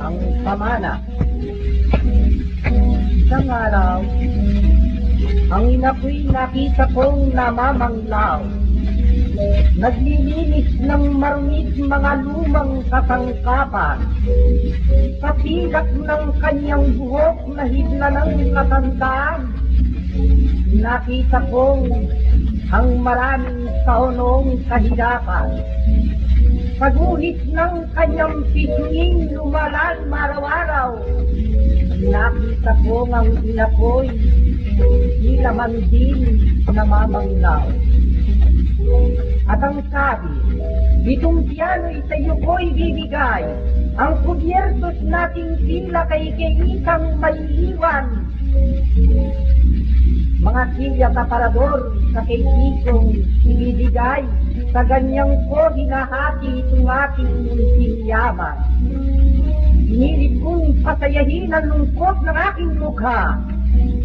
ang pamana. Isang araw, ang ina ko'y nakita kong namamanglaw. Naglilinis ng marumit mga lumang kasangkapan. Sa pilak ng kanyang buhok na hidla ng katandaan, nakita kong ang maraming taonong kahirapan. Sa guhit ng kanyang pituing lumalan araw-araw, nakita kong ang ina ko'y di naman din namamanglaw. At ang sabi, itong piyano'y sa'yo ko'y bibigay, ang kubyertos nating pila kay isang maiiwan. Mga silya kaparador sa kaitikong ibibigay, sa ganyang ko hinahati itong ating munting yaman. Inilit kong pasayahin ang lungkot ng aking mukha,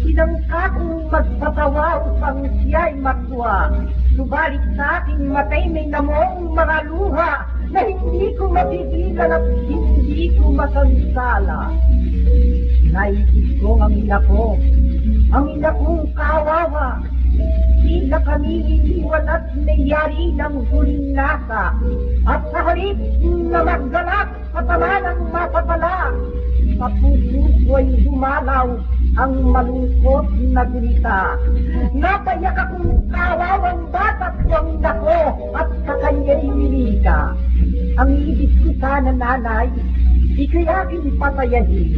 sinangka kong magpatawa upang siya'y matuwa. Subalit sa aking matay may namong mga luha na hindi ko mapigilan at hindi ko masansala. Naisip ko ang ina kong kawawa. Sila kami iniwan at nayari ng huling nasa. At sa halip na magganap sa tama ng mapapala, sa puso ko'y dumalaw ang malungkot na gulita. Napayak akong kawawang bata't ang nako at sa kanya'y milita. Ang ibig ko sana, nanay, di kaya aking patayahin,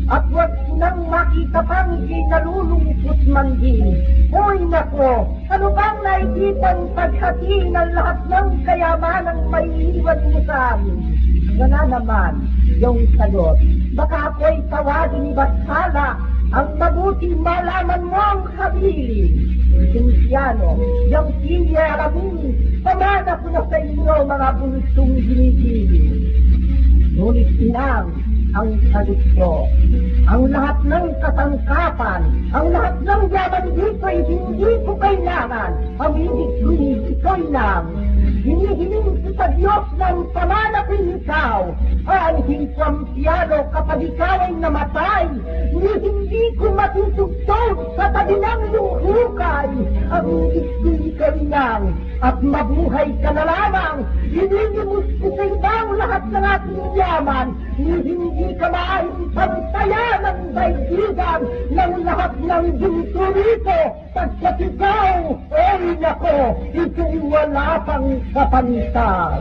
at wag nang makita pang nalulungkot man din. Hoy nako, ano bang naikipan paghati ng lahat ng kayamanang may iwan mo sa amin? Wala naman yung sagot. Baka ako'y tawagin ni Batsala, ang mabuting malaman mo ang kabili. Yung piano, yung silya alamin, pamana ko na sa inyo mga bunsong ginigili. Ngunit inang ang sagot ko, ang lahat ng kasangkapan, ang lahat ng yaman dito ay hindi ko kailangan. Ang ibig ko'y ito'y lang. Hinihiling ko sa Diyos ng pamana ko ikaw. Aanhin ko ang piano kapag ikaw ay namatay. Hindi ko matutugtog sa tabi ng iyong hukay. Ang ibig ko ikaw lang at mabuhay ka na lamang. Hinihimus ko sa ibang lahat ng ating yaman. Hindi ka maaaring pagtaya ng daigdigan ng lahat ng dito rito. Pagkat ikaw, ay nako, ito'y wala pang kapantay.